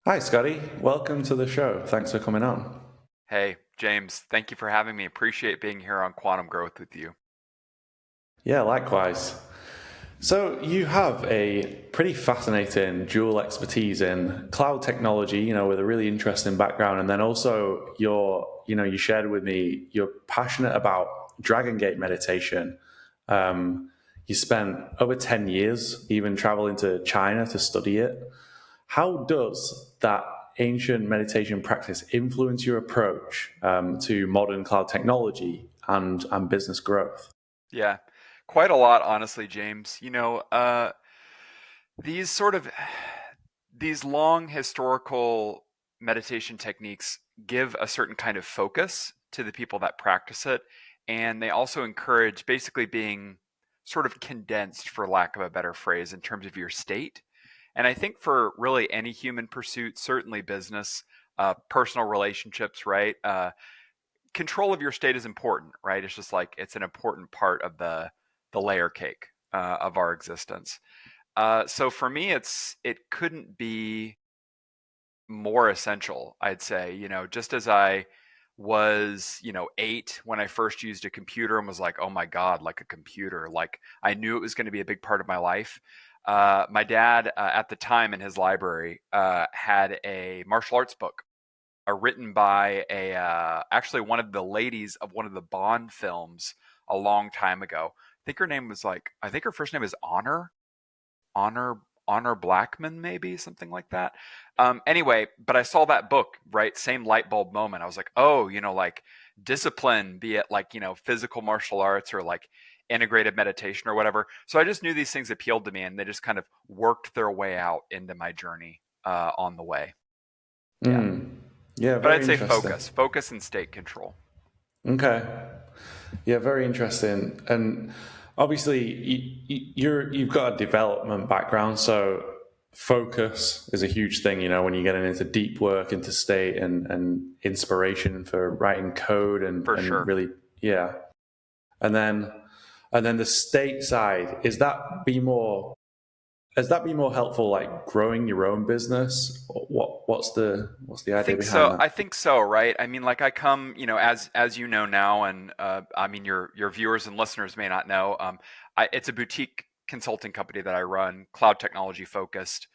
Hi, Scotty. Welcome to the show. Thanks for coming on. Hey, James, thank you for having me. Appreciate being here on Quantum Growth with you. Yeah, likewise. So, you have a pretty fascinating dual expertise in cloud technology, with a really interesting background. And then also, you shared with me you're passionate about Dragon Gate meditation. You spent over 10 years even traveling to China to study it. How does that ancient meditation practice influence your approach to modern cloud technology and business growth? Yeah, quite a lot, honestly, James. These sort of these long historical meditation techniques give a certain kind of focus to the people that practice it, and they also encourage basically being sort of condensed, for lack of a better phrase, in terms of your state. And I think for really any human pursuit, certainly business, personal relationships, right? Control of your state is important, right? It's just like it's an important part of the layer cake of our existence. So for me, it couldn't be more essential. I'd say, just as I was, 8 when I first used a computer and was like, oh my god, like a computer, like I knew it was going to be a big part of my life. My dad, at the time in his library, had a martial arts book written by a actually one of the ladies of one of the Bond films a long time ago. I think her first name is Honor Honor Blackman, maybe something like that. Anyway, but I saw that book, right? Same light bulb moment. I was like, oh, like discipline, be it like physical martial arts or like integrated meditation or whatever. So I just knew these things appealed to me, and they just kind of worked their way out into my journey on the way. Yeah. Mm. Yeah, But very I'd say interesting. focus and state control. Okay. Yeah, very interesting. And obviously, you've got a development background, so focus is a huge thing. When you're getting into deep work, into state and inspiration for writing code and For and sure. really, yeah. And then the state side, is that be more has that been more helpful, like growing your own business? Or what's the idea behind that? I think so, right? I mean, like I come, as you know now, and I mean your viewers and listeners may not know. It's a boutique consulting company that I run, cloud technology focused.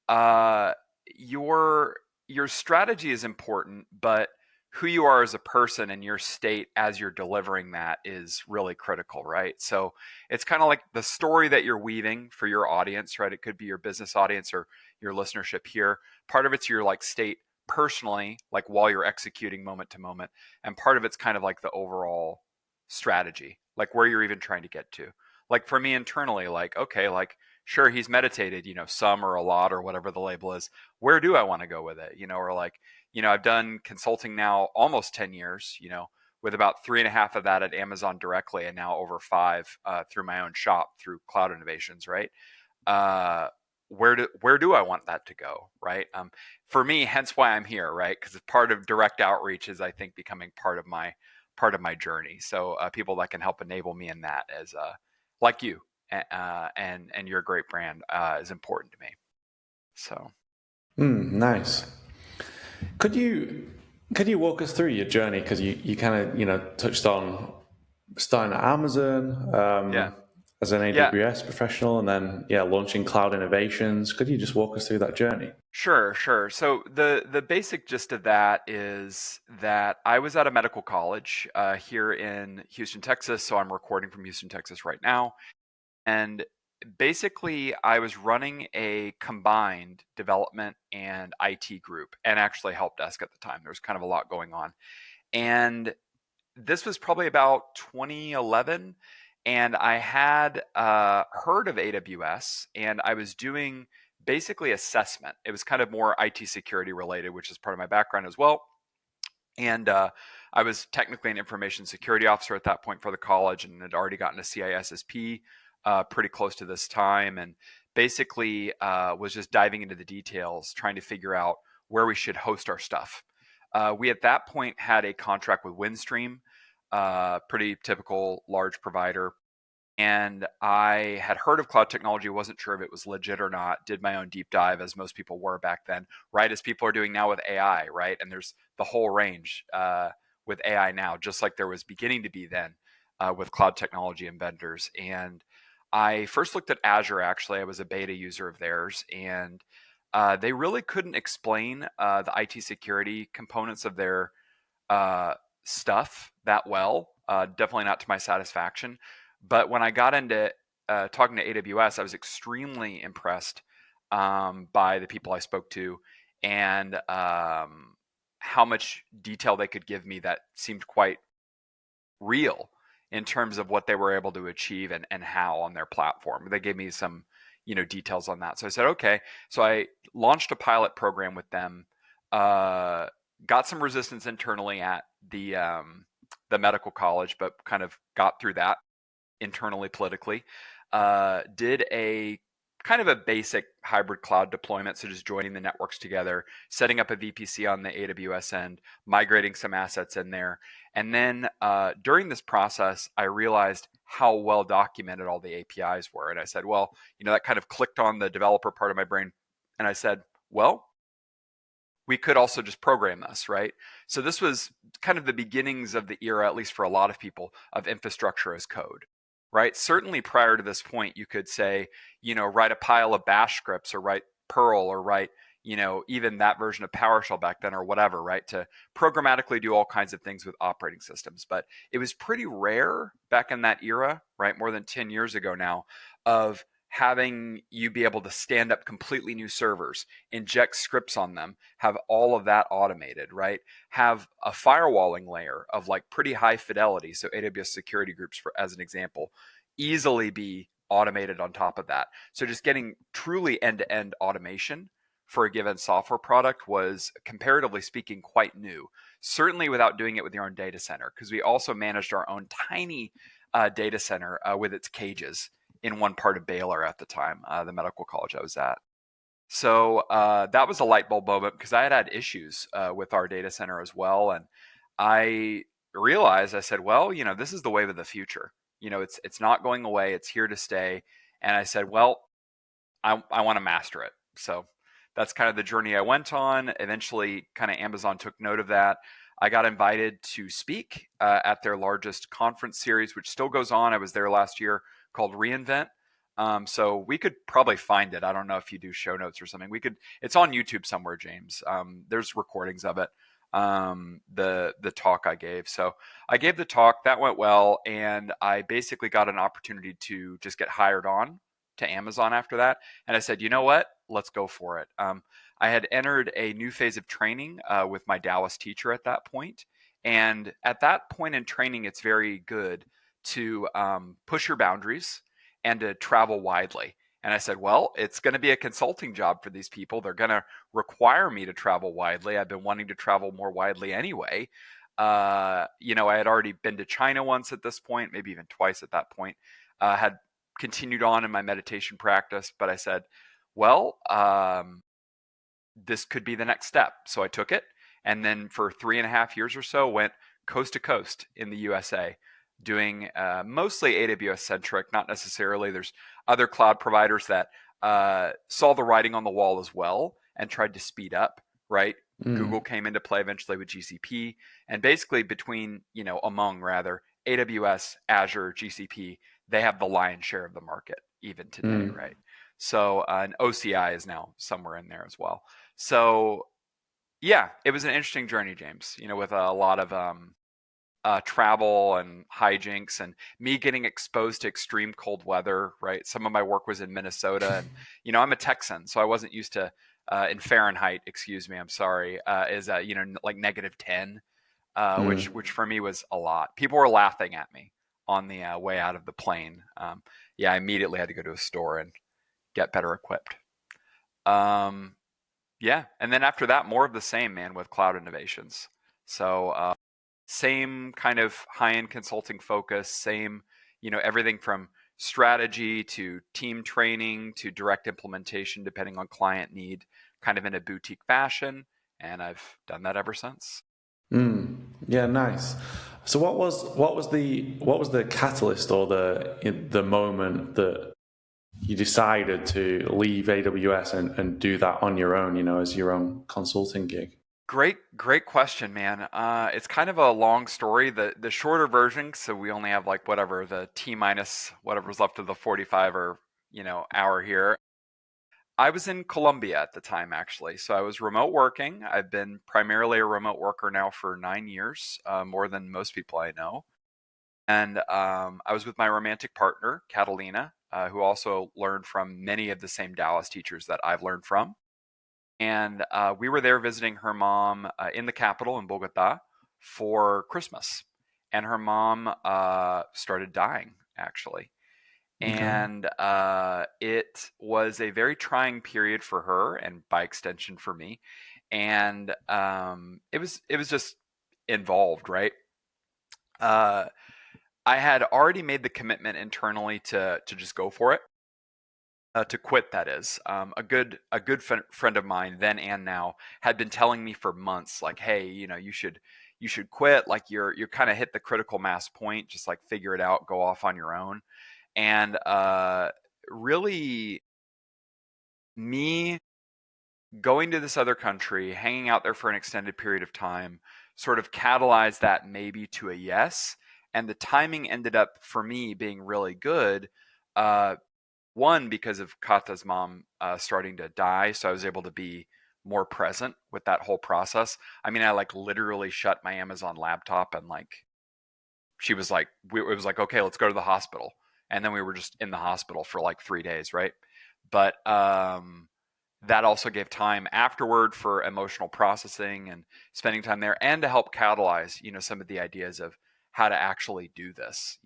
uh, your your strategy is important, but who you are as a person and your state as you're delivering that is really critical, right? So it's kind of like the story that you're weaving for your audience, right? It could be your business audience or your listenership here. Part of it's your like state personally, like while you're executing moment to moment, and part of it's kind of like the overall strategy, like where you're even trying to get to. Like for me internally, like okay, like sure he's meditated, some or a lot or whatever the label is. Where do I want to go with it? Or like, I've done consulting now almost 10 years, with about 3.5 of that at Amazon directly, and now over 5 through my own shop through Cloud Innovations, right? Uh, where do I want that to go, right? For me, hence why I'm here, right? Because part of direct outreach is, I think, becoming part of my journey. So people that can help enable me in that, as like you, and your great brand is important to me. So Nice. Could you could you walk us through your journey? Because you kind of touched on starting at Amazon yeah, as an yeah, AWS professional, and then launching cloud innovations. Could you just walk us through that journey? sure, sure. So the basic gist of that is that I was at a medical college here in Houston, Texas. So I'm recording from Houston, Texas right now. And basically, I was running a combined development and IT group, and actually help desk at the time. There was kind of a lot going on. And this was probably about 2011. And I had heard of AWS, and I was doing basically assessment. It was kind of more IT security related, which is part of my background as well. And I was technically an information security officer at that point for the college, and had already gotten a CISSP pretty close to this time. And basically was just diving into the details, trying to figure out where we should host our stuff. We at that point had a contract with Windstream, pretty typical large provider. And I had heard of cloud technology, wasn't sure if it was legit or not, did my own deep dive, as most people were back then, right? As people are doing now with AI, right? And there's the whole range with AI now, just like there was beginning to be then with cloud technology and vendors. And I first looked at Azure, actually. I was a beta user of theirs, and they really couldn't explain the IT security components of their uh, stuff that well. Definitely not to my satisfaction. But when I got into talking to AWS, I was extremely impressed by the people I spoke to and how much detail they could give me that seemed quite real in terms of what they were able to achieve and how on their platform. They gave me some, details on that. So I said, okay. So I launched a pilot program with them. Uh, got some resistance internally at the medical college, but kind of got through that internally politically. Did a kind of a basic hybrid cloud deployment, so just joining the networks together, setting up a VPC on the AWS end, migrating some assets in there, and then during this process, I realized how well documented all the APIs were, and I said, well, that kind of clicked on the developer part of my brain, and I said, well, we could also just program this, right? So this was kind of the beginnings of the era, at least for a lot of people, of infrastructure as code, right? Certainly prior to this point, you could say, write a pile of bash scripts or write Perl or write, even that version of PowerShell back then or whatever, right? To programmatically do all kinds of things with operating systems. But it was pretty rare back in that era, right? More than 10 years ago now, of having you be able to stand up completely new servers, inject scripts on them, have all of that automated, right? Have a firewalling layer of like pretty high fidelity. So AWS security groups, for as an example, easily be automated on top of that. So just getting truly end-to-end automation for a given software product was, comparatively speaking, quite new. Certainly without doing it with your own data center, because we also managed our own tiny data center with its cages in one part of Baylor at the time, the medical college I was at. So that was a light bulb moment because I had issues with our data center as well, and I realized, I said, well, this is the wave of the future. It's not going away; it's here to stay. And I said, well, I want to master it. So that's kind of the journey I went on. Eventually, kind of Amazon took note of that. I got invited to speak at their largest conference series, which still goes on. I was there last year, called reInvent. So we could probably find it. I don't know if you do show notes or something. We could. It's on YouTube somewhere, James. There's recordings of it. The talk I gave. So I gave the talk. That went well, and I basically got an opportunity to just get hired on to Amazon after that. And I said, you know what? Let's go for it. I had entered a new phase of training with my Dallas teacher at that point. And at that point in training, it's very good to push your boundaries and to travel widely. And I said, well, it's going to be a consulting job for these people. They're going to require me to travel widely. I've been wanting to travel more widely anyway. I had already been to China once at this point, maybe even twice at that point. Had continued on in my meditation practice, but I said, well, this could be the next step. So I took it. And then for 3.5 years or so, went coast to coast in the USA, doing mostly AWS centric, not necessarily. There's other cloud providers that saw the writing on the wall as well and tried to speed up, right? Google came into play eventually with GCP. And basically among AWS, Azure, GCP, they have the lion's share of the market even today, right? So, and OCI is now somewhere in there as well. So, yeah, it was an interesting journey, James, with a lot of travel and hijinks and me getting exposed to extreme cold weather, right? Some of my work was in Minnesota and, I'm a Texan, so I wasn't used to, in Fahrenheit, excuse me, I'm sorry, is, like -10, which for me was a lot. People were laughing at me on the way out of the plane. Yeah, I immediately had to go to a store and get better equipped. Yeah, and then after that, more of the same, man, with cloud innovations. So same kind of high-end consulting focus, same, everything from strategy to team training to direct implementation, depending on client need, kind of in a boutique fashion. And I've done that ever since. Yeah, nice. So what was the catalyst or the moment that you decided to leave AWS and do that on your own, as your own consulting gig? Great question, man. It's kind of a long story. The shorter version, so we only have like whatever the T minus whatever's left of the 45 or hour here. I was in Colombia at the time, actually. So I was remote working. I've been primarily a remote worker now for 9 years, more than most people I know. And I was with my romantic partner, Catalina, who also learned from many of the same Dallas teachers that I've learned from. And we were there visiting her mom in the capital in Bogota for Christmas. And her mom started dying, actually. Okay. And it was a very trying period for her, and by extension for me. And it was just involved, right? Uh, I had already made the commitment internally to just go for it, to quit. That is, a good friend of mine then and now had been telling me for months, like, hey, you should quit. Like you're kind of hit the critical mass point. Just like figure it out, go off on your own. And really, me going to this other country, hanging out there for an extended period of time, sort of catalyzed that maybe to a yes. And the timing ended up for me being really good. Uh, one, because of Kata's mom starting to die, so I was able to be more present with that whole process. I mean, I like literally shut my Amazon laptop and like she was like, it was like, okay, let's go to the hospital. And then we were just in the hospital for like 3 days, right? But that also gave time afterward for emotional processing and spending time there, and to help catalyze, some of the ideas of how to actually do this,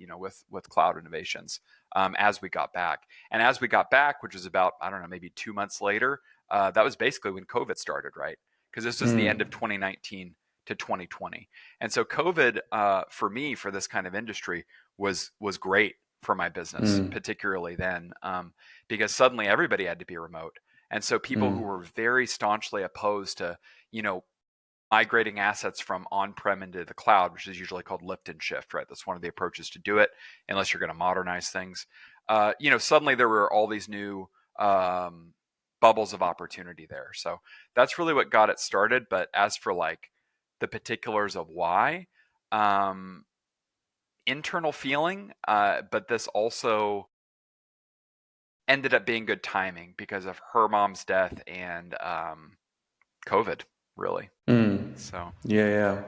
with cloud innovations, as we got back. And as we got back, which was about, I don't know, maybe 2 months later, that was basically when COVID started, right? Because this was the end of 2019 to 2020. And so COVID, for me, for this kind of industry, was great for my business, Mm. particularly then, because suddenly everybody had to be remote. And so people who Mm. were very staunchly opposed to, migrating assets from on-prem into the cloud, which is usually called lift and shift, right? That's one of the approaches to do it, unless you're going to modernize things. Suddenly there were all these new bubbles of opportunity there. So that's really what got it started. But as for like the particulars of why, um, internal feeling, but this also ended up being good timing because of her mom's death and COVID, really. Mm. So Yeah, yeah.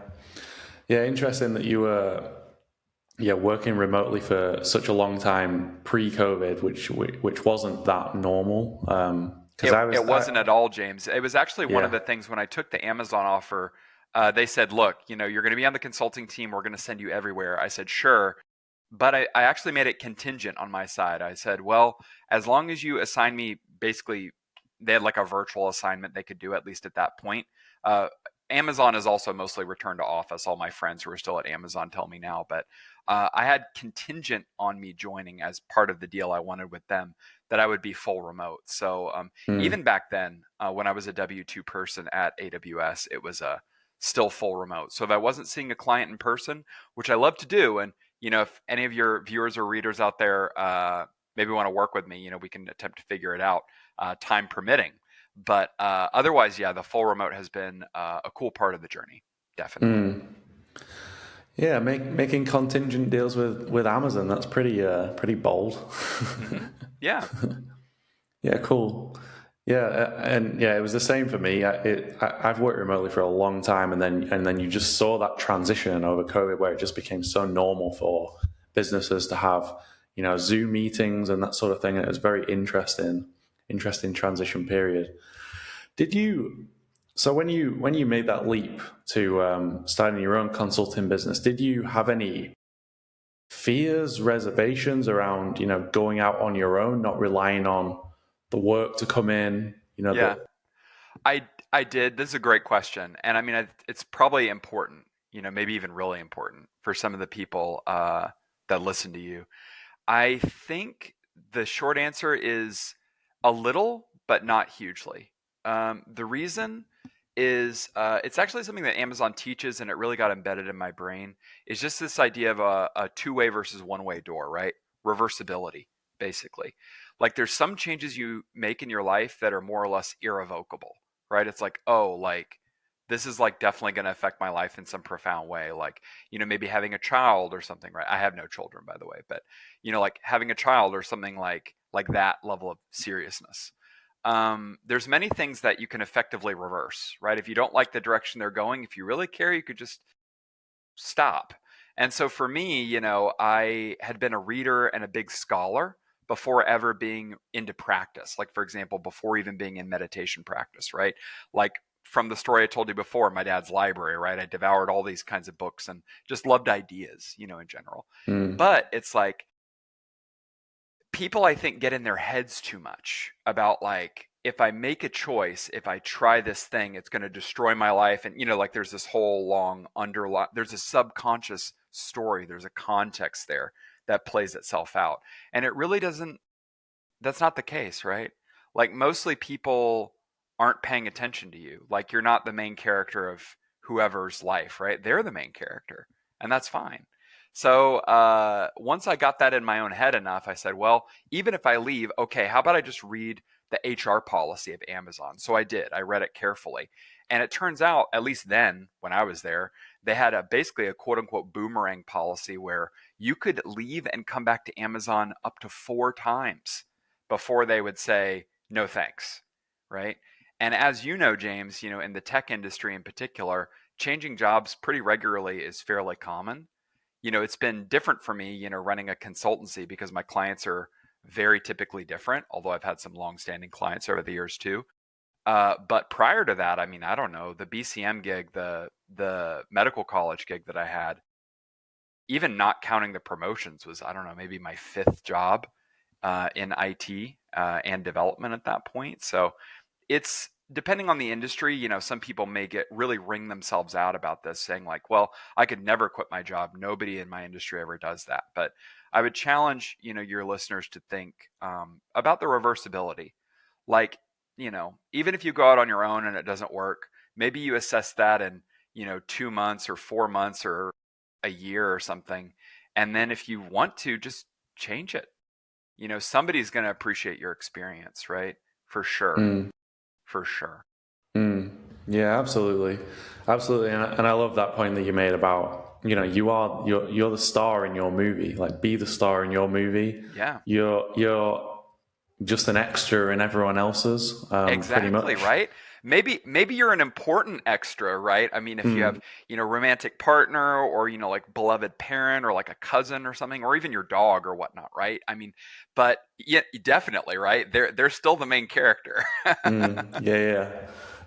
Yeah, interesting that you were working remotely for such a long time pre-COVID, which wasn't that normal. Because it I was, it wasn't at all, James. It was actually one of yeah, the things when I took the Amazon offer. They said, "Look, you're going to be on the consulting team. We're going to send you everywhere." I said, "Sure." But I actually made it contingent on my side. I said, well, as long as you assign me, basically, they had like a virtual assignment they could do at least at that point. Uh, Amazon is also mostly return to office. All my friends who are still at Amazon tell me now, but I had contingent on me joining as part of the deal I wanted with them that I would be full remote. So even mm, back then, when I was a W-2 person at AWS, it was still full remote. So if I wasn't seeing a client in person, which I love to do, and if any of your viewers or readers out there maybe want to work with me, we can attempt to figure it out, time permitting. But otherwise, yeah, the full remote has been a cool part of the journey, definitely. mm. Yeah, making contingent deals with Amazon. That's pretty bold. Yeah, Yeah, cool. Yeah, and yeah, it was the same for me. I've worked remotely for a long time, and then you just saw that transition over COVID, where it just became so normal for businesses to have Zoom meetings and that sort of thing. And it was very interesting transition period. Did you? So when you made that leap to starting your own consulting business, did you have any fears, reservations around going out on your own, not relying on the work to come in? yeah. That I did. This is a great question, and I mean, it's probably important. Maybe even really important for some of the people that listen to you. I think the short answer is a little, but not hugely. The reason is it's actually something that Amazon teaches, and it really got embedded in my brain. Is just this idea of a two-way versus one-way door, right? Reversibility, basically. Like there's some changes you make in your life that are more or less irrevocable, right? It's like, oh, like this is like definitely going to affect my life in some profound way. Like, maybe having a child or something, right? I have no children, by the way, but like having a child or something like that level of seriousness. There's many things that you can effectively reverse, right? If you don't like the direction they're going, if you really care, you could just stop. And so for me, I had been a reader and a big scholar before ever being into practice. Like, for example, before even being in meditation practice, right? Like, from the story I told you before, my dad's library, right? I devoured all these kinds of books and just loved ideas, in general. Mm. But it's like, people I think get in their heads too much about like, if I make a choice, if I try this thing, it's going to destroy my life. And like there's this whole long underline, there's a subconscious story, there's a context there that plays itself out. And it really doesn't, that's not the case, right? Like mostly people aren't paying attention to you. Like you're not the main character of whoever's life, right? They're the main character, and that's fine. So once I got that in my own head enough, I said, well, even if I leave, okay, how about I just read the HR policy of Amazon? So I did. I read it carefully. And it turns out, at least then, when I was there, they had basically a quote unquote boomerang policy where you could leave and come back to Amazon up to 4 times before they would say, no thanks, right? And as you know, James, in the tech industry in particular, changing jobs pretty regularly is fairly common. It's been different for me, running a consultancy because my clients are very typically different, although I've had some long-standing clients over the years too. But prior to that, I mean, I don't know, the BCM gig, the medical college gig that I had, even not counting the promotions, was, I don't know, maybe my fifth job in IT and development at that point. So it's depending on the industry. Some people may get really wring themselves out about this, saying like, well, I could never quit my job. Nobody in my industry ever does that. But I would challenge, your listeners to think about the reversibility. Like, even if you go out on your own and it doesn't work, maybe you assess that in, 2 months or 4 months or a year or something. And then if you want to, just change it. Somebody's going to appreciate your experience, right? For sure. Mm. For sure. Mm. Yeah, absolutely, absolutely, and I love that point that you made about you're the star in your movie. Like, be the star in your movie. Yeah. You're just an extra in everyone else's, pretty Exactly, much. right? Maybe you're an important extra, right? I mean, if you have, Mm. romantic partner or, like beloved parent or like a cousin or something, or even your dog or whatnot, right? I mean, but yeah, definitely, right? They're still the main character. Mm. Yeah, yeah,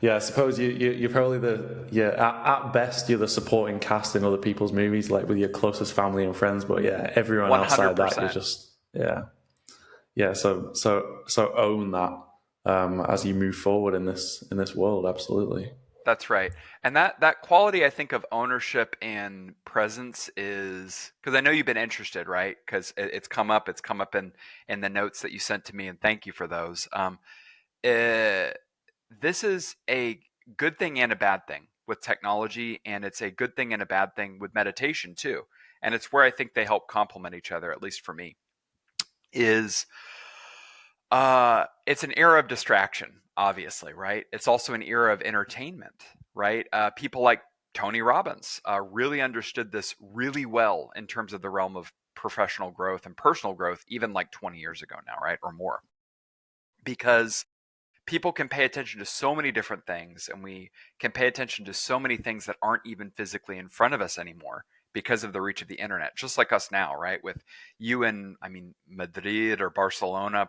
yeah. I suppose you're probably at best you're the supporting cast in other people's movies, like with your closest family and friends. But yeah, everyone outside that, you're 100%. just, yeah. Yeah, so own that, as you move forward in this world. Absolutely. That's right. And that quality, I think, of ownership and presence is, because I know you've been interested, right? Because it's come up in the notes that you sent to me, and thank you for those. Uh, this is a good thing and a bad thing with technology, and it's a good thing and a bad thing with meditation too. And it's where I think they help complement each other, at least for me. Is it's an era of distraction, obviously, right? It's also an era of entertainment, right? People like Tony Robbins really understood this really well in terms of the realm of professional growth and personal growth, even like 20 years ago now, right? Or more. Because people can pay attention to so many different things, and we can pay attention to so many things that aren't even physically in front of us anymore because of the reach of the internet, just like us now, right? With you in, I mean, Madrid or Barcelona,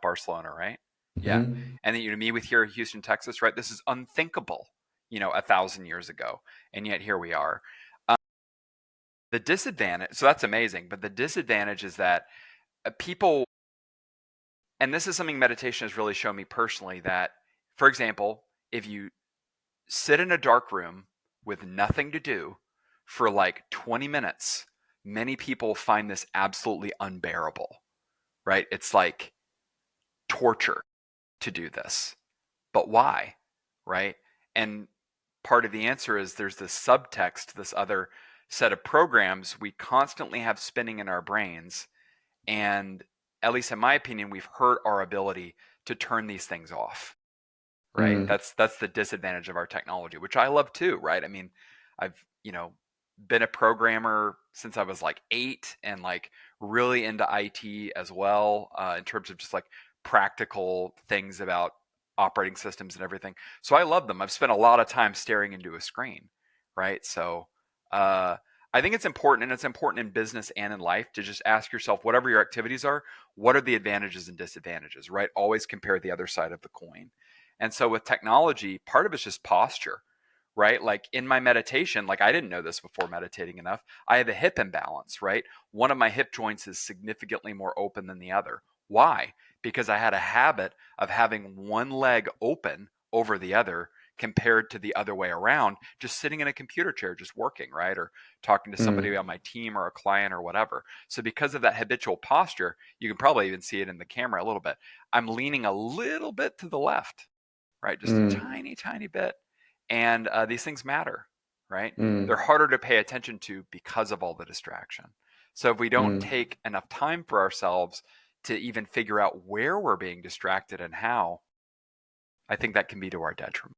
right? Yeah. Hmm. And then me with here in Houston, Texas, right? This is unthinkable, 1,000 years ago. And yet here we are. Um, the disadvantage, so that's amazing, but the disadvantage is that people, and this is something meditation has really shown me personally, that, for example, if you sit in a dark room with nothing to do for like 20 minutes, many people find this absolutely unbearable, right? It's like torture to do this. But why? Right? And part of the answer is there's this subtext, this other set of programs we constantly have spinning in our brains. And at least in my opinion, we've hurt our ability to turn these things off, right? Mm, That's the disadvantage of our technology, which I love too, right? I mean, I've, been a programmer since I was like 8 and like really into IT as well, in terms of just like practical things about operating systems and everything. So I love them. I've spent a lot of time staring into a screen, right? So uh, I think it's important, and it's important in business and in life, to just ask yourself, whatever your activities are, what are the advantages and disadvantages, right? Always compare the other side of the coin. And so with technology, part of it's just posture, right? Like in my meditation, like I didn't know this before meditating enough, I have a hip imbalance, right? One of my hip joints is significantly more open than the other. Why? Because I had a habit of having one leg open over the other compared to the other way around, just sitting in a computer chair, just working, right? Or talking to somebody mm, on my team or a client or whatever. So because of that habitual posture, you can probably even see it in the camera a little bit. I'm leaning a little bit to the left, right? Just a mm, tiny, tiny bit. And these things matter, right? They're mm, harder to pay attention to because of all the distraction. So if we don't mm. take enough time for ourselves to even figure out where we're being distracted and how, I think that can be to our detriment.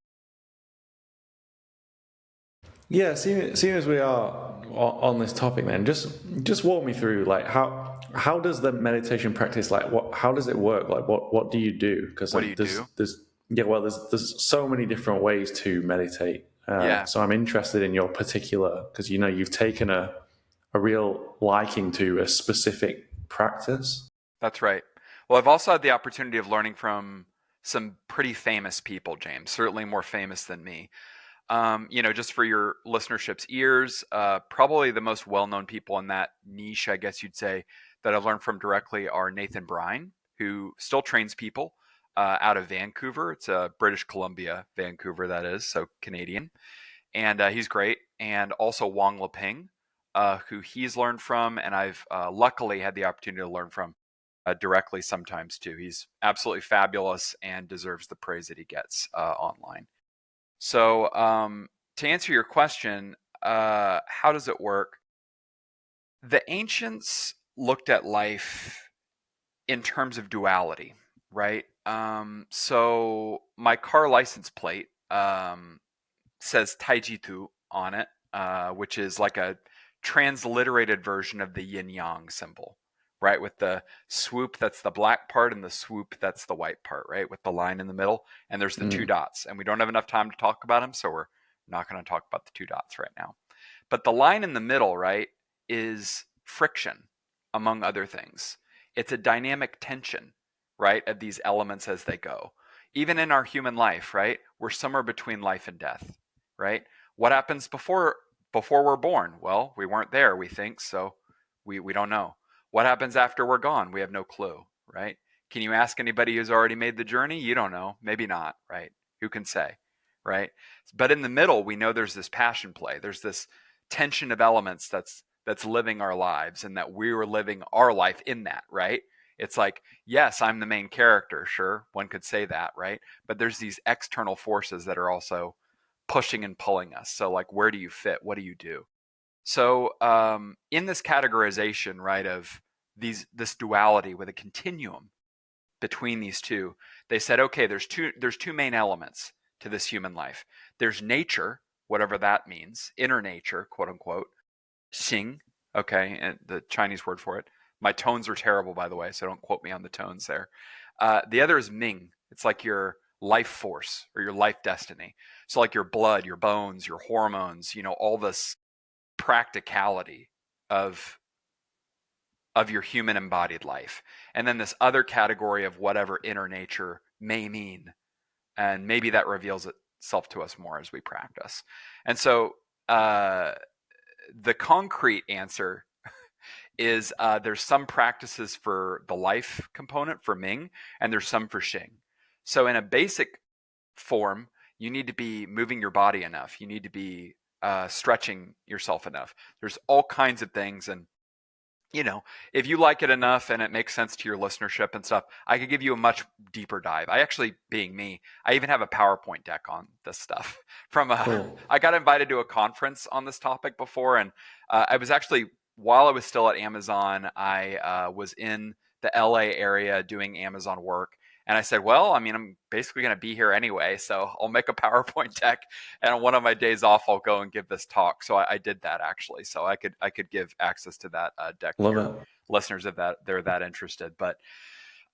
Yeah, seeing as we are on this topic, then just walk me through like how does the meditation practice, like what, how does it work, like what do you do? Because What do like you do? there's yeah, well there's so many different ways to meditate. Yeah, So I'm interested in your particular, because you've taken a real liking to a specific practice. that's right. Well, I've also had the opportunity of learning from some pretty famous people, James, certainly more famous than me. Just for your listenership's ears, probably the most well-known people in that niche, I guess you'd say, that I've learned from directly are Nathan Bryan, who still trains people out of Vancouver. It's British Columbia, Vancouver, that is, so Canadian, and he's great. And also Wang Leping, who he's learned from, and I've luckily had the opportunity to learn from directly sometimes too. He's absolutely fabulous and deserves the praise that he gets online. So, to answer your question, how does it work? The ancients looked at life in terms of duality, right? So my car license plate says Taijitu on it, which is like a transliterated version of the yin yang symbol, right? With the swoop, that's the black part, and the swoop, that's the white part, right? With the line in the middle, and there's the two Mm, dots. And we don't have enough time to talk about them, so we're not going to talk about the two dots right now. But the line in the middle, right, is friction, among other things. It's a dynamic tension, right, of these elements as they go. Even in our human life, right, we're somewhere between life and death, right? What happens before we're born? Well, we weren't there, we think, so we don't know. What happens after we're gone? We have no clue, right? Can you ask anybody who's already made the journey? You don't know. Maybe not, right? Who can say, right? But in the middle, we know there's this passion play. There's this tension of elements that's living our lives, and that we were living our life in that, right? It's like, yes, I'm the main character, sure, one could say that, right? But there's these external forces that are also pushing and pulling us. So, like, where do you fit? What do you do? So, in this categorization, right, of this duality with a continuum between these two, they said, okay, there's two main elements to this human life. There's nature, whatever that means, inner nature, quote unquote, Xing, okay, and the Chinese word for it. My tones are terrible, by the way, so don't quote me on the tones there. The other is Ming. It's like your life force or your life destiny. So like your blood, your bones, your hormones, all this practicality of your human embodied life. And then this other category of whatever inner nature may mean. And maybe that reveals itself to us more as we practice. And so the concrete answer is there's some practices for the life component for Ming, and there's some for Xing. So in a basic form, you need to be moving your body enough. You need to be stretching yourself enough. There's all kinds of things, and if you like it enough and it makes sense to your listenership and stuff, I could give you a much deeper dive. I actually, being me, I even have a PowerPoint deck on this stuff. Cool. I got invited to a conference on this topic before, and I was actually, while I was still at Amazon, I was in the LA area doing Amazon work. And I said, well, I mean, I'm basically going to be here anyway, so I'll make a PowerPoint deck, and on one of my days off, I'll go and give this talk. So I did that actually, so I could give access to that deck to Love your it. listeners if they're that interested. But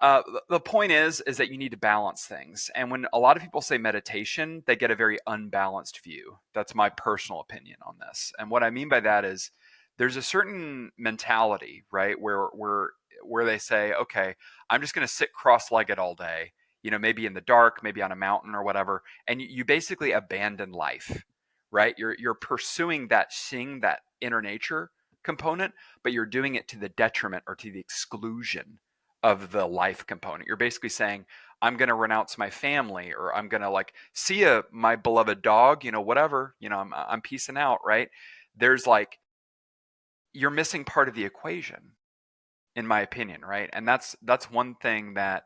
the point is that you need to balance things. And when a lot of people say meditation, they get a very unbalanced view. That's my personal opinion on this. And what I mean by that is there's a certain mentality, right, where they say, okay, I'm just going to sit cross-legged all day, maybe in the dark, maybe on a mountain or whatever, and you basically abandon life, right? You're pursuing that, seeing that inner nature component, but you're doing it to the detriment or to the exclusion of the life component. You're basically saying, I'm going to renounce my family, or I'm going to like see my beloved dog, whatever, I'm peacing out, right? There's like, you're missing part of the equation, in my opinion, right? And that's one thing that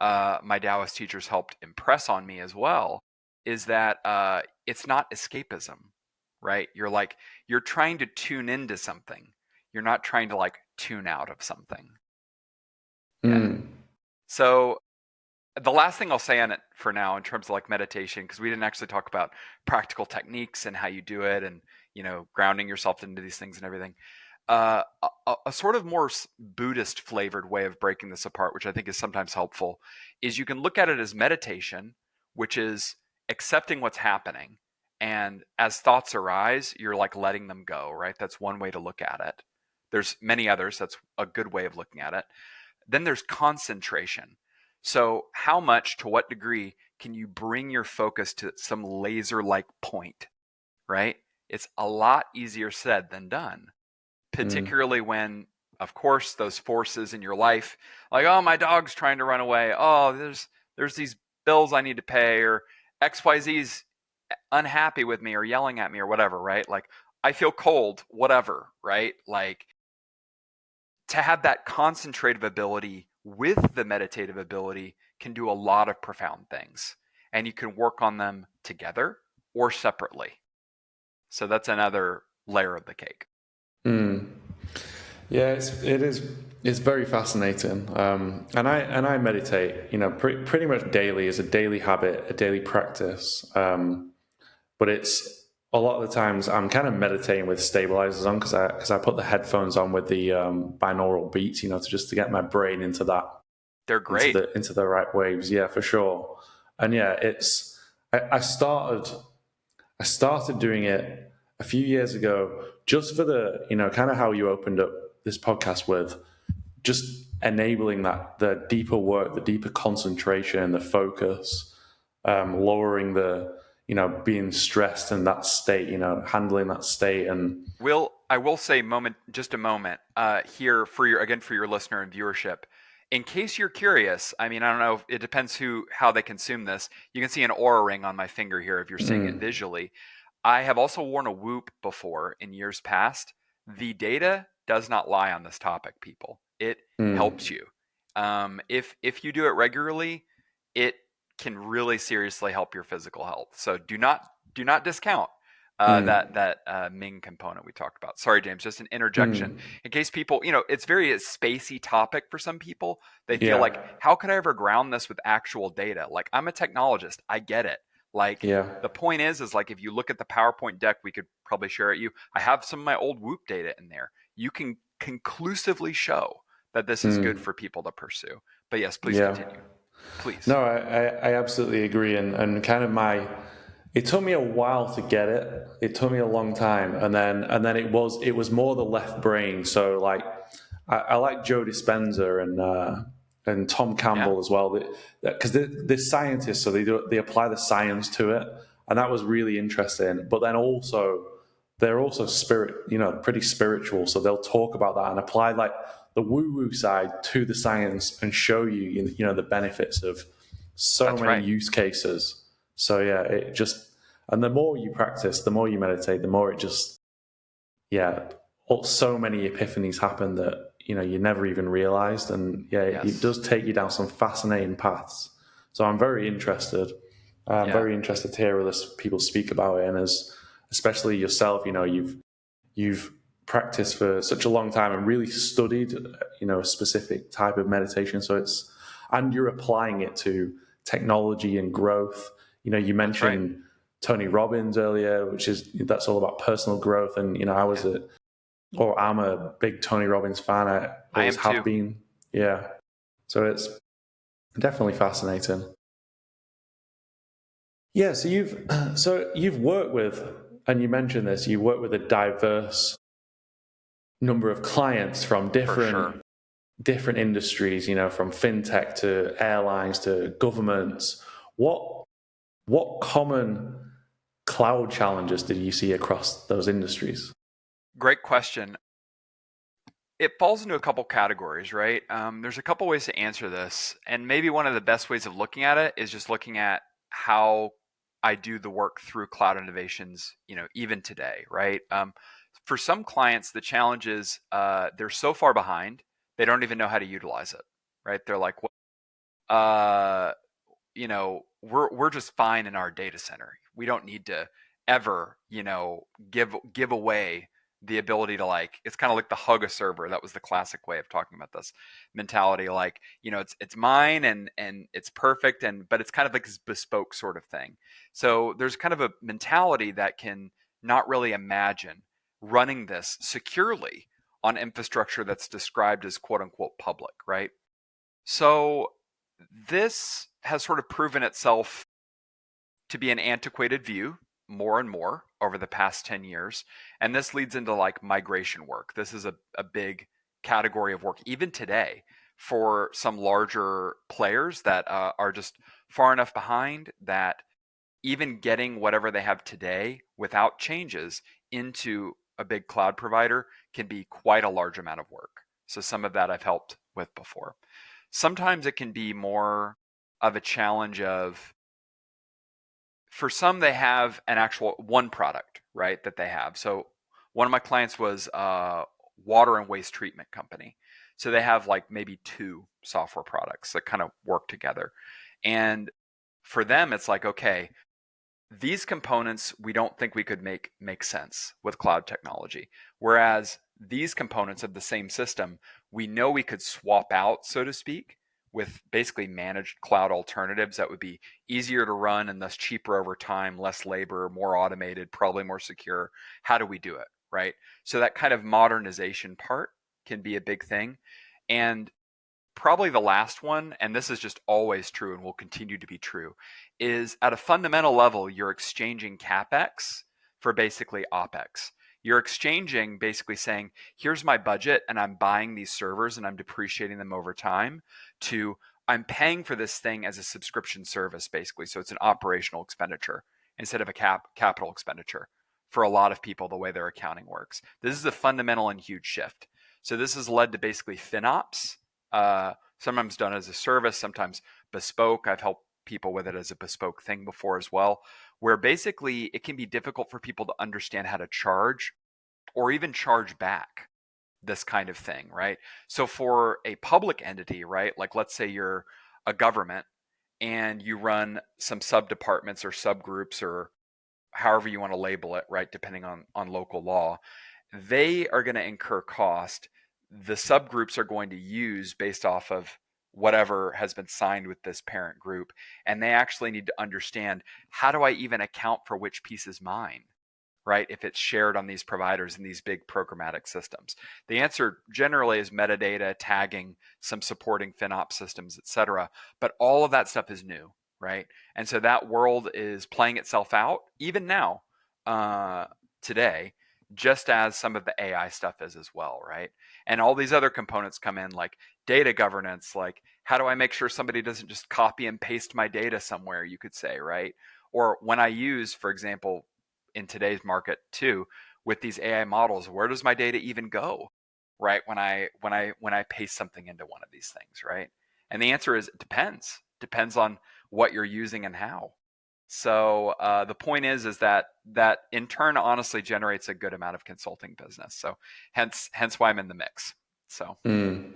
my Taoist teachers helped impress on me as well, is that it's not escapism, right? You're trying to tune into something. You're not trying to like tune out of something. Yeah. Mm. So the last thing I'll say on it for now, in terms of like meditation, because we didn't actually talk about practical techniques and how you do it, and grounding yourself into these things and everything. A sort of more Buddhist flavored way of breaking this apart, which I think is sometimes helpful, is you can look at it as meditation, which is accepting what's happening. And as thoughts arise, you're like letting them go, right? That's one way to look at it. There's many others. That's a good way of looking at it. Then there's concentration. So, how much, to what degree, can you bring your focus to some laser like point, right? It's a lot easier said than done, Mm. particularly when, of course, those forces in your life, like, oh, my dog's trying to run away. Oh, there's these bills I need to pay, or XYZ's unhappy with me or yelling at me or whatever, right? Like, I feel cold, whatever, right? Like, to have that concentrative ability with the meditative ability can do a lot of profound things. And you can work on them together or separately. So that's another layer of the cake. Mm. Yeah, it's very fascinating, and I meditate, pretty much daily as a daily habit, a daily practice. But it's a lot of the times I'm kind of meditating with stabilizers on because I put the headphones on with the binaural beats, to get my brain into that They're great. into the right waves. Yeah, for sure. And yeah, I started doing it a few years ago just for the, kind of how you opened up this podcast with, just enabling the deeper work, the deeper concentration, the focus, lowering being stressed in that state, handling that state. And I will say just a moment here for your listener and viewership. In case you're curious, I mean, I don't know, it depends how they consume this. You can see an aura ring on my finger here if you're seeing it visually. I have also worn a Whoop before in years past. The data does not lie on this topic, people. It helps you. If you do it regularly, it can really seriously help your physical health. So do not discount that Ming component we talked about. Sorry, James, just an interjection in case people, it's very a spacey topic for some people. They feel yeah, like, how could I ever ground this with actual data? Like, I'm a technologist, I get it. Like, yeah, the point is like, if you look at the PowerPoint deck, we could probably share it. I have some of my old Whoop data in there. You can conclusively show that this is good for people to pursue. But yes, please yeah. continue. Please. No, I absolutely agree. And kind of it took me a while to get it. It took me a long time. And then it was more the left brain. So like, I like Joe Dispenza and Tom Yeah, Campbell as well, because they're scientists. So they apply the science to it. And that was really interesting. But then also, they're also pretty spiritual. So they'll talk about that and apply like the woo-woo side to the science and show you, the benefits of so that's many right. use cases. So yeah, and the more you practice, the more you meditate, the more it just, yeah, so many epiphanies happen that you never even realized, and yeah, it Yes. does take you down some fascinating paths. So I'm very interested. I'm Yeah. very interested to hear other people speak about it, and especially yourself, you've practiced for such a long time and really studied, a specific type of meditation. So and you're applying it to technology and growth. You That's right. mentioned Tony Robbins earlier, that's all about personal growth. And Yeah. I'm a big Tony Robbins fan. I I always am have too. been. Yeah. So it's definitely fascinating. Yeah. So you've worked with, and you mentioned this, you work with a diverse number of clients from For sure. different industries, from fintech to airlines to governments. What common cloud challenges did you see across those industries? Great question. It falls into a couple categories, right? There's a couple ways to answer this, and maybe one of the best ways of looking at it is just looking at how I do the work through cloud innovations, even today, right? For some clients, the challenge is they're so far behind they don't even know how to utilize it, right? They're like, well, we're just fine in our data center. We don't need to ever, give away the ability to, like, it's kind of like the hug a server. That was the classic way of talking about this mentality. Like, it's mine and it's perfect, but it's kind of like this bespoke sort of thing. So there's kind of a mentality that can not really imagine running this securely on infrastructure that's described as quote unquote public, right? So this has sort of proven itself to be an antiquated view more and more over the past 10 years. And this leads into like migration work. This is a big category of work, even today, for some larger players that are just far enough behind that even getting whatever they have today without changes into a big cloud provider can be quite a large amount of work. So some of that I've helped with before. Sometimes it can be more of a challenge of, for some, they have an actual one product, right, that they have. So one of my clients was a water and waste treatment company. So they have like maybe two software products that kind of work together. And for them, it's like, okay, these components we don't think we could make sense with cloud technology. Whereas these components of the same system, we know we could swap out, so to speak, with basically managed cloud alternatives that would be easier to run and thus cheaper over time, less labor, more automated, probably more secure. How do we do it? Right. So that kind of modernization part can be a big thing. And probably the last one, and this is just always true and will continue to be true, is at a fundamental level, you're exchanging CapEx for basically OpEx. You're exchanging, basically saying, here's my budget and I'm buying these servers and I'm depreciating them over time, to I'm paying for this thing as a subscription service, basically. So it's an operational expenditure instead of a capital expenditure for a lot of people, the way their accounting works. This is a fundamental and huge shift. So this has led to basically FinOps, sometimes done as a service, sometimes bespoke. I've helped people with it as a bespoke thing before as well, where basically it can be difficult for people to understand how to charge or even charge back this kind of thing, right? So for a public entity, right, like let's say you're a government and you run some sub departments or subgroups or however you want to label it, right, depending on local law, they are going to incur cost. The subgroups are going to use based off of whatever has been signed with this parent group. And they actually need to understand, how do I even account for which piece is mine? Right? If it's shared on these providers and these big programmatic systems. The answer generally is metadata, tagging, some supporting FinOps systems, et cetera. But all of that stuff is new, right? And so that world is playing itself out even now, today, just as some of the AI stuff is as well, right? And all these other components come in, like data governance, like how do I make sure somebody doesn't just copy and paste my data somewhere, you could say, right? Or when I use, for example, in today's market too, with these AI models, where does my data even go, right? When I paste something into one of these things, right? And the answer is it depends. Depends on what you're using and how. So the point is that in turn honestly generates a good amount of consulting business. So hence why I'm in the mix. So Mm.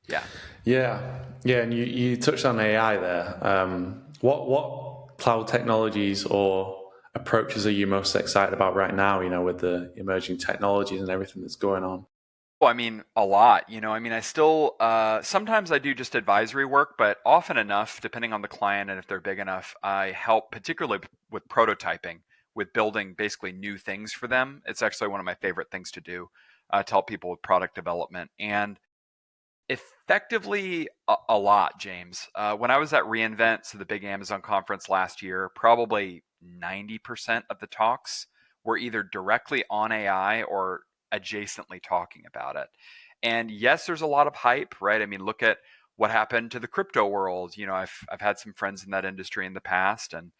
yeah. Yeah, yeah, and you touched on AI there. What cloud technologies or approaches are you most excited about right now? You know, with the emerging technologies and everything that's going on. Well, I mean, a lot. I still sometimes I do just advisory work, but often enough, depending on the client and if they're big enough, I help particularly with prototyping, with building basically new things for them. It's actually one of my favorite things to do, to help people with product development and effectively a lot, James. When I was at reInvent, so the big Amazon conference last year, probably 90% of the talks were either directly on AI or adjacently talking about it. And yes, there's a lot of hype, right? I mean, look at what happened to the crypto world. I've had some friends in that industry in the past, and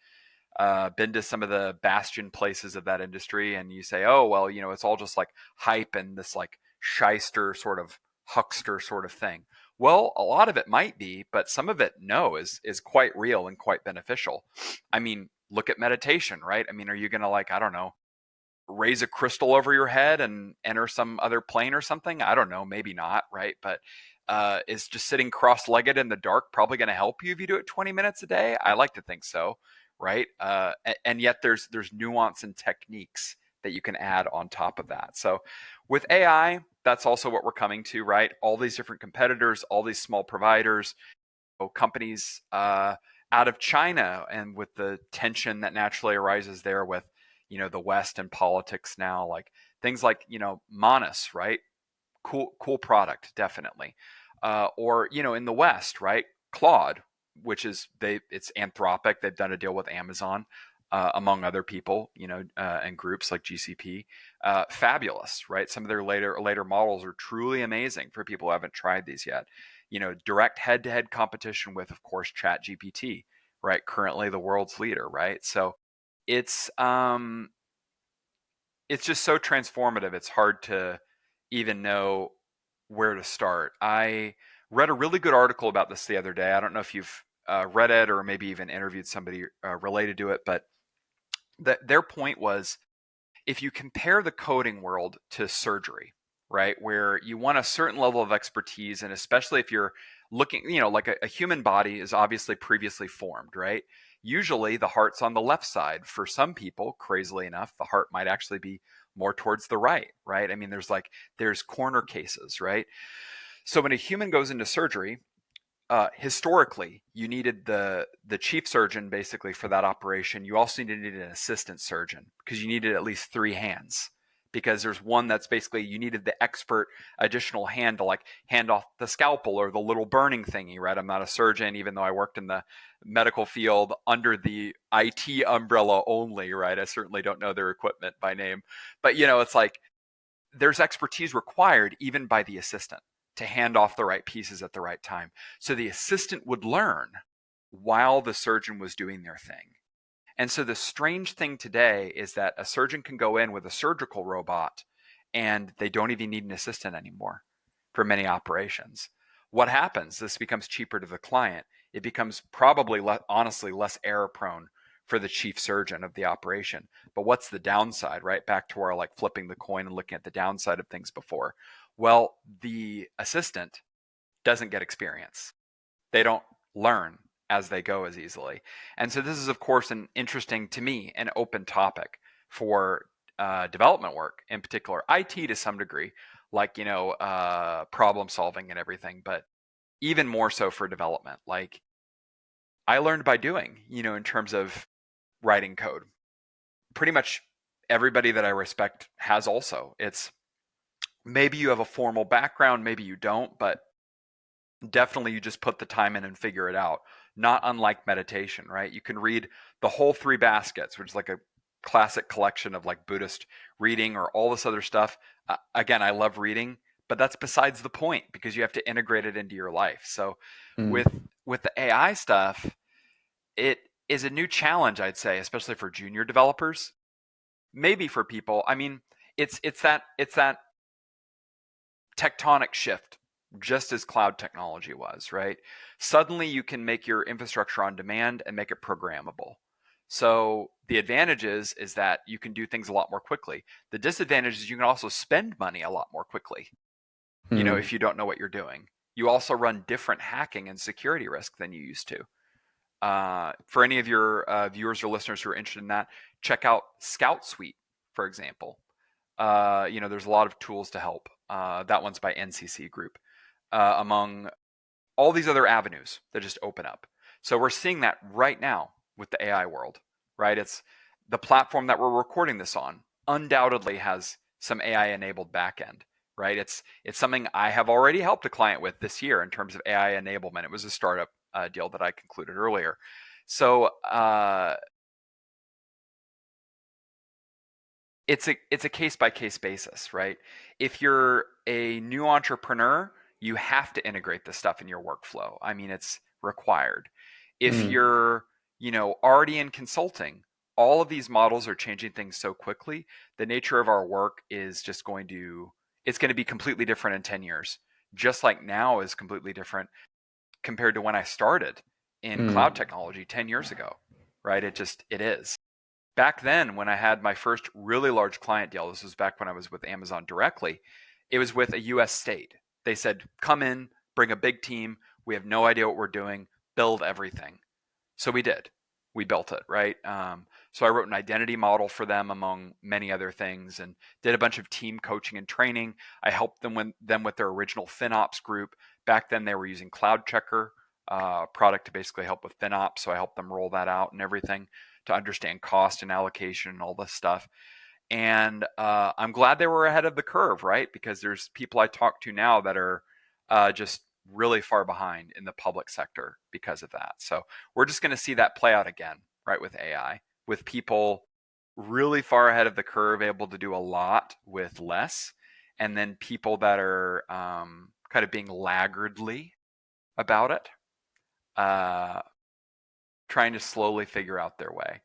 been to some of the bastion places of that industry, and you say, oh, well, it's all just like hype and this like shyster sort of huckster sort of thing. Well, a lot of it might be, but some of it, no, is quite real and quite beneficial. I mean, look at meditation, right? I mean, are you going to like, I don't know, raise a crystal over your head and enter some other plane or something? I don't know, maybe not, right? But is just sitting cross-legged in the dark probably going to help you if you do it 20 minutes a day? I like to think so, right? And yet there's nuance and techniques that you can add on top of that. So with AI, that's also what we're coming to, right? All these different competitors, all these small providers, companies out of China, and with the tension that naturally arises there with the West and politics now, like things like Manus, right? Cool product, definitely. Or in the West, right? Claude, which is it's Anthropic. They've done a deal with Amazon, among other people, and groups like GCP. Fabulous, right? Some of their later models are truly amazing for people who haven't tried these yet. Direct head-to-head competition with, of course, ChatGPT, right? Currently the world's leader, right? So it's um it's just so transformative. It's hard to even know where to start. I read a really good article about this the other day. I don't know if you've read it or maybe even interviewed somebody related to it, but their point was, if you compare the coding world to surgery, right, where you want a certain level of expertise, and especially if you're looking, like a human body is obviously previously formed, right? Usually the heart's on the left side. For some people, crazily enough, the heart might actually be more towards the right, right? I mean, there's corner cases, right? So when a human goes into surgery, historically, you needed the chief surgeon basically for that operation. You also needed an assistant surgeon because you needed at least three hands. Because there's one that's basically you needed the expert additional hand to like hand off the scalpel or the little burning thingy, right? I'm not a surgeon, even though I worked in the medical field under the IT umbrella only, right? I certainly don't know their equipment by name, but it's like there's expertise required even by the assistant to hand off the right pieces at the right time. So the assistant would learn while the surgeon was doing their thing. And so the strange thing today is that a surgeon can go in with a surgical robot and they don't even need an assistant anymore for many operations. What happens? This becomes cheaper to the client. It becomes probably, honestly, less error prone for the chief surgeon of the operation. But what's the downside, right? Back to our like flipping the coin and looking at the downside of things before. Well, the assistant doesn't get experience. They don't learn as they go as easily. And so this is, of course, an interesting, to me, an open topic for development work, in particular IT to some degree, like problem solving and everything, but even more so for development. Like I learned by doing, in terms of writing code. Pretty much everybody that I respect has also. It's maybe you have a formal background, maybe you don't, but definitely you just put the time in and figure it out. Not unlike meditation, right? You can read the whole Three Baskets, which is like a classic collection of like Buddhist reading or all this other stuff. Again, I love reading, but that's besides the point because you have to integrate it into your life. So with Mm. with the AI stuff, it is a new challenge, I'd say, especially for junior developers. Maybe for people. I mean, it's that tectonic shift, just as cloud technology was, right? Suddenly you can make your infrastructure on demand and make it programmable. So the advantage is that you can do things a lot more quickly. The disadvantage is you can also spend money a lot more quickly, Mm. if you don't know what you're doing. You also run different hacking and security risk than you used to. For any of your viewers or listeners who are interested in that, check out Scout Suite, for example. There's a lot of tools to help. That one's by NCC Group, among all these other avenues that just open up. So we're seeing that right now with the AI world, right? It's the platform that we're recording this on undoubtedly has some AI enabled backend, right? It's something I have already helped a client with this year in terms of AI enablement. It was a startup deal that I concluded earlier. So it's a case by case basis, right? If you're a new entrepreneur, you have to integrate this stuff in your workflow. I mean, it's required. If Mm. you're, already in consulting, all of these models are changing things so quickly. The nature of our work is just it's going to be completely different in 10 years. Just like now is completely different compared to when I started in cloud Mm. technology 10 years ago, right? It is. Back then, when I had my first really large client deal, this was back when I was with Amazon directly, it was with a US state. They said, come in, bring a big team. We have no idea what we're doing, build everything. So we did. We built it, right? So I wrote an identity model for them, among many other things, and did a bunch of team coaching and training. I helped them with their original FinOps group. Back then, they were using Cloud Checker product to basically help with FinOps. So I helped them roll that out and everything to understand cost and allocation and all this stuff. And I'm glad they were ahead of the curve, right? Because there's people I talk to now that are just really far behind in the public sector because of that. So we're just going to see that play out again, right, with AI, with people really far ahead of the curve, able to do a lot with less, and then people that are kind of being laggardly about it, uh, trying to slowly figure out their way.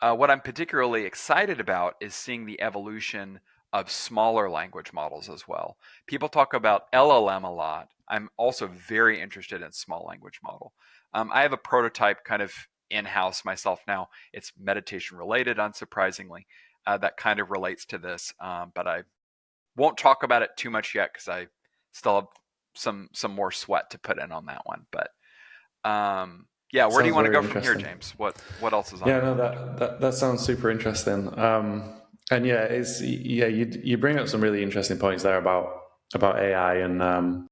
What I'm particularly excited about is seeing the evolution of smaller language models as well. People talk about LLM a lot. I'm also very interested in small language model. I have a prototype kind of in-house myself now. It's meditation related, unsurprisingly. That kind of relates to this, but I won't talk about it too much yet because I still have some more sweat to put in on that one. But yeah, where do you Sounds want to very go from here, interesting. James? What else is on Yeah, your no, mind? that sounds super interesting. And yeah, you bring up some really interesting points there about AI, and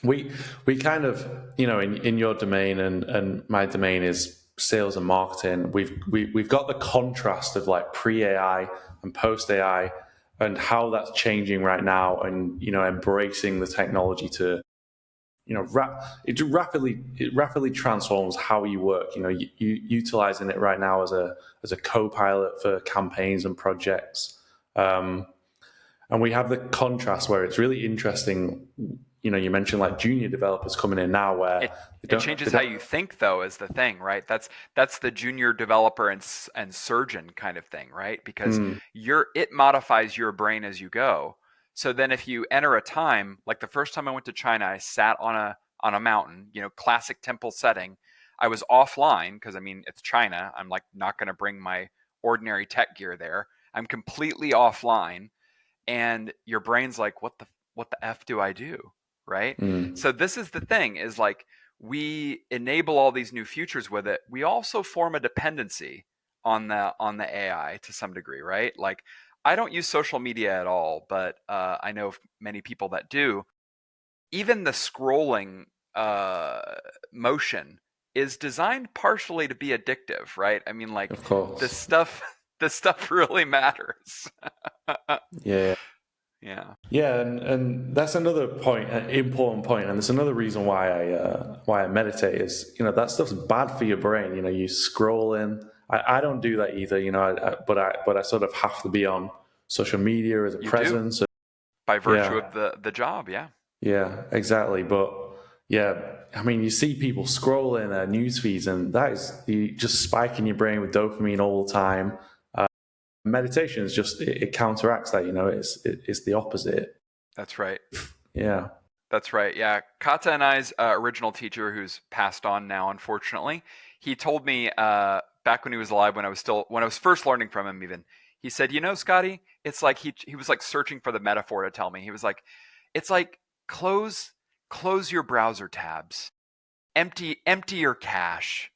we kind of, in your domain and my domain is sales and marketing. We've got the contrast of like pre AI and post AI, and how that's changing right now, and embracing the technology to it rapidly transforms how you work. You utilizing it right now as a co-pilot for campaigns and projects. And we have the contrast where it's really interesting. You mentioned like junior developers coming in now, where It they it don't they changes how don't you think, though, is the thing, right? That's the junior developer and surgeon kind of thing, right? Because mm, it modifies your brain as you go. So then if you enter a time, like the first time I went to China, I sat on a mountain, classic temple setting. I was offline because, I mean, it's China. I'm like not going to bring my ordinary tech gear there. I'm completely offline, and your brain's like, what the f do I do, right? mm, So this is the thing, is like, we enable all these new features with it. We also form a dependency on the AI to some degree, right? Like, I don't use social media at all, but I know of many people that do. Even the scrolling uh, motion is designed partially to be addictive, right? I mean, like, of this course. stuff this stuff really matters. Yeah. Yeah. Yeah, and that's another point, an important point, and it's another reason why I meditate is that stuff's bad for your brain. You scrolling. I don't do that either. But I sort of have to be on social media as a You do, presence. by virtue Yeah, of the job. Yeah, yeah, exactly. But yeah, I mean, you see people scrolling their news feeds, and that is you just spiking your brain with dopamine all the time. Meditation is just it counteracts that. It's the opposite. that's right. Yeah. That's right. Yeah, Kata and I's original teacher, who's passed on now, unfortunately, he told me back when he was alive, when I was first learning from him, even he said, Scotty, it's like he was like searching for the metaphor to tell me. He was like, it's like close close your browser tabs, empty your cache,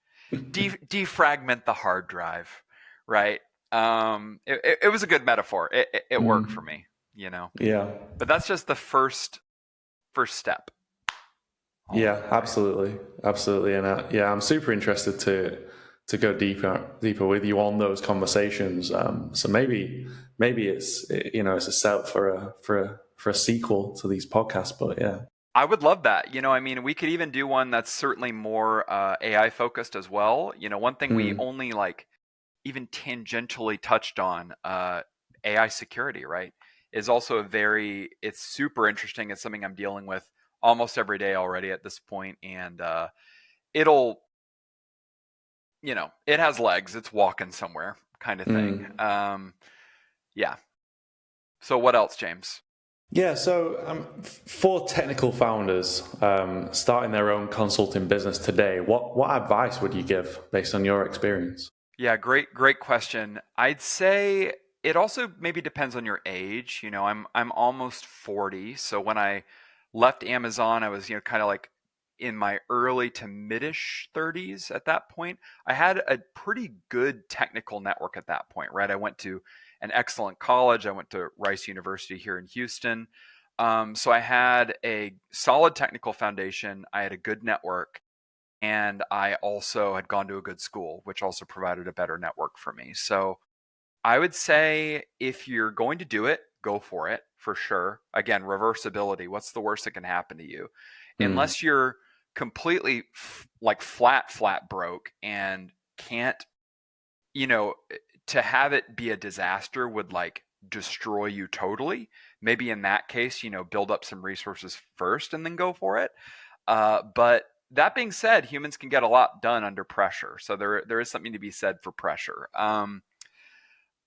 defragment the hard drive, right? It was a good metaphor. It worked for Mm. me, Yeah. but that's just the first step. All Yeah, right. absolutely, absolutely, and yeah, I'm super interested to go deeper with you on those conversations. So maybe it's it's a setup for a sequel to these podcasts. But yeah. I would love that. I mean, we could even do one that's certainly more AI focused as well. One thing we Mm, only like even tangentially touched on, AI security, right, is also it's super interesting. It's something I'm dealing with almost every day already at this point, and it'll, it has legs. It's walking somewhere, kind of thing. mm. Yeah. So what else, James? Yeah, so for technical founders starting their own consulting business today, what advice would you give based on your experience? Yeah, great question. I'd say it also maybe depends on your age. I'm almost 40, so when I left Amazon, I was, kind of like in my early to midish 30s at that point. I had a pretty good technical network at that point, right? I went to an excellent college. I went to Rice University here in Houston. So I had a solid technical foundation. I had a good network, and I also had gone to a good school, which also provided a better network for me. So I would say if you're going to do it, go for it for sure. Again, reversibility. What's the worst that can happen to you? Mm, Unless you're completely like flat broke and can't, you know, to have it be a disaster would like destroy you totally. Maybe in that case, build up some resources first and then go for it. But that being said, humans can get a lot done under pressure. So there is something to be said for pressure.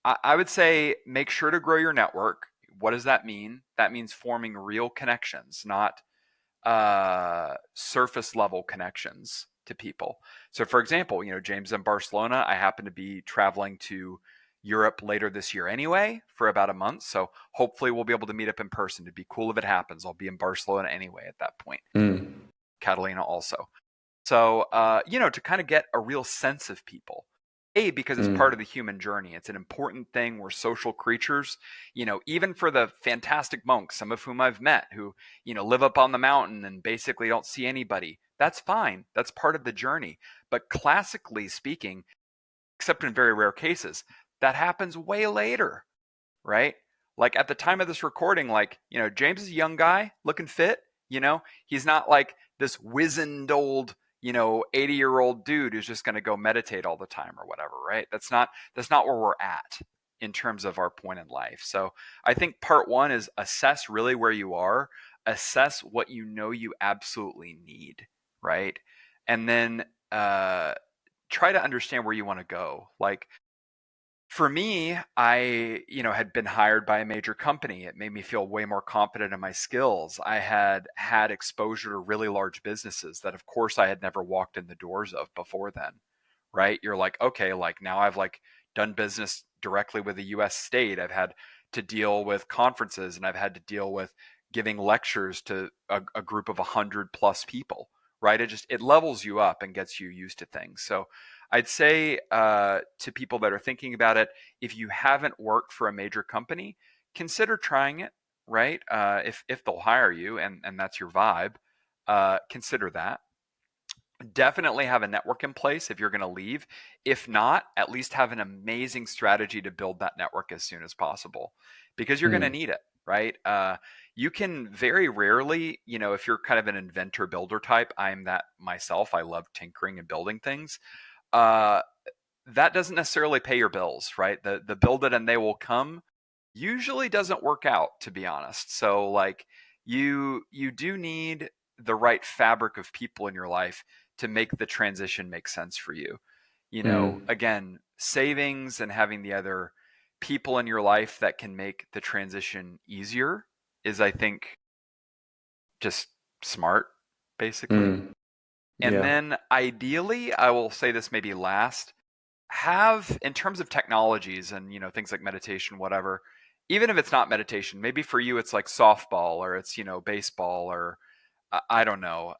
I would say make sure to grow your network. What does that mean? That means forming real connections, not surface level connections to people. So, for example, James in Barcelona, I happen to be traveling to Europe later this year anyway for about a month. So, hopefully, we'll be able to meet up in person. It'd be cool if it happens. I'll be in Barcelona anyway at that point. mm, Catalina also. So, to kind of get a real sense of people. Because it's part mm, of the human journey. It's an important thing. We're social creatures. Even for the fantastic monks, some of whom I've met, who, live up on the mountain and basically don't see anybody. That's fine. That's part of the journey. But classically speaking, except in very rare cases, that happens way later, right? Like at the time of this recording, like, James is a young guy looking fit, he's not like this wizened old, 80-year-old dude who's just going to go meditate all the time or whatever, right? That's not where we're at in terms of our point in life. So I think part one is assess really where you are, assess what you absolutely need, right? And then try to understand where you want to go. Like, for me, I, had been hired by a major company. It made me feel way more confident in my skills. I had had exposure to really large businesses that, of course, I had never walked in the doors of before then, right? You're like, okay, like now I've like done business directly with a US state. I've had to deal with conferences and I've had to deal with giving lectures to a group of 100 plus people, right? It levels you up and gets you used to things. So I'd say to people that are thinking about it, if you haven't worked for a major company, consider trying it, right? If they'll hire you and that's your vibe, consider that. Definitely have a network in place if you're going to leave. If not, at least have an amazing strategy to build that network as soon as possible, because you're going to mm, need it, right? You can very rarely, if you're kind of an inventor builder type, I'm that myself. I love tinkering and building things. Uh, that doesn't necessarily pay your bills, right? The build it and they will come usually doesn't work out, to be honest. So like you do need the right fabric of people in your life to make the transition make sense for you. mm, Again, savings and having the other people in your life that can make the transition easier is, I think, just smart, basically. mm. And Yeah. then ideally, I will say this maybe last, have, in terms of technologies and things like meditation, whatever, even if it's not meditation, maybe for you it's like softball, or it's baseball, or I don't know,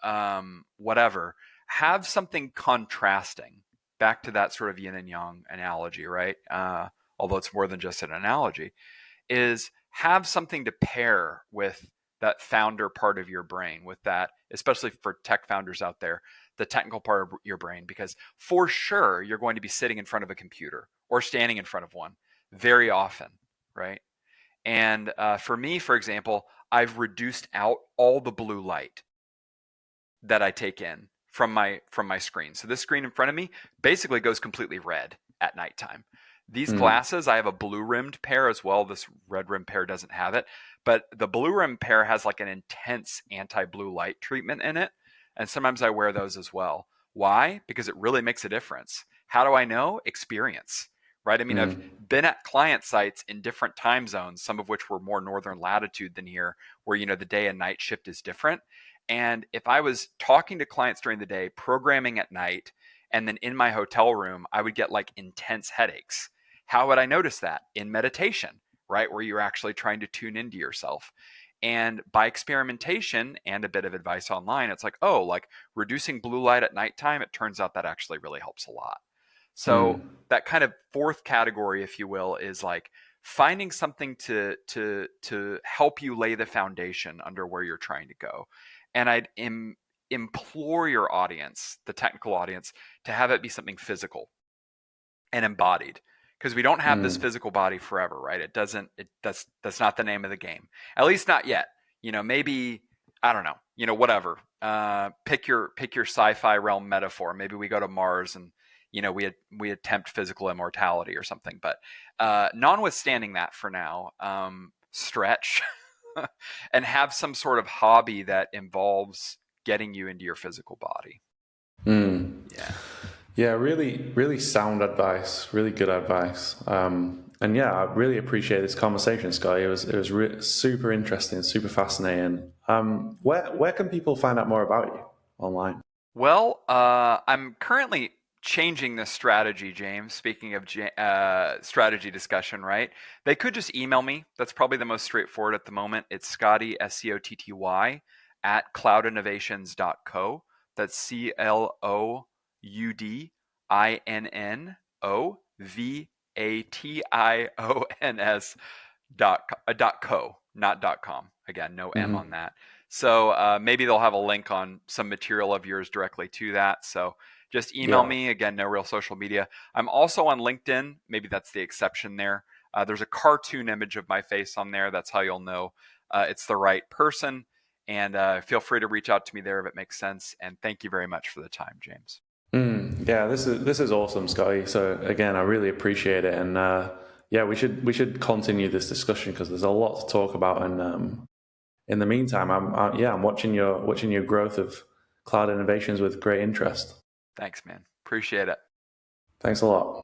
whatever. Have something contrasting, back to that sort of yin and yang analogy, right? Although it's more than just an analogy, is have something to pair with that founder part of your brain, with that, especially for tech founders out there, the technical part of your brain, because for sure you're going to be sitting in front of a computer or standing in front of one very often, right? And for me, for example, I've reduced out all the blue light that I take in from my screen. So this screen in front of me basically goes completely red at nighttime. These Mm, glasses, I have a blue rimmed pair as well. This red rimmed pair doesn't have it, but the blue rimmed pair has like an intense anti-blue light treatment in it. And sometimes I wear those as well. Why? Because it really makes a difference. How do I know? Experience, right? I mean, I've mm, been at client sites in different time zones, some of which were more northern latitude than here, where, the day and night shift is different. And if I was talking to clients during the day, programming at night, and then in my hotel room, I would get like intense headaches. How would I notice that? In meditation, right? Where you're actually trying to tune into yourself. And by experimentation and a bit of advice online, it's like, oh, like reducing blue light at nighttime, it turns out that actually really helps a lot. So mm, that kind of fourth category, if you will, is like finding something to help you lay the foundation under where you're trying to go. And implore your audience, the technical audience, to have it be something physical and embodied, because we don't have this mm. physical body forever, right? It doesn't it that's not the name of the game, at least not yet. Maybe, I don't know, whatever. Pick your sci-fi realm metaphor. Maybe we go to Mars, and we attempt physical immortality or something. But notwithstanding that, for now, stretch and have some sort of hobby that involves getting you into your physical body. Mm. Yeah. Yeah, really, really sound advice, really good advice. And yeah, I really appreciate this conversation, Scotty. It was super interesting, super fascinating. Where can people find out more about you online? Well, I'm currently changing this strategy, James. Speaking of strategy discussion, right? They could just email me. That's probably the most straightforward at the moment. It's Scotty, Scotty, at cloudinnovations.co. That's Cloudinnovations dot co, not dot com. Again, no M on Hmm. that. So maybe they'll have a link on some material of yours directly to that. So just email Yeah. me. Again, no real social media. I'm also on LinkedIn. Maybe that's the exception there. There's a cartoon image of my face on there. That's how you'll know it's the right person. And feel free to reach out to me there if it makes sense. And thank you very much for the time, James. Yeah, this is awesome, Scotty. So again, I really appreciate it, and yeah, we should continue this discussion because there's a lot to talk about. And in the meantime, I'm watching your growth of cloud innovations with great interest. Thanks, man. Appreciate it. Thanks a lot.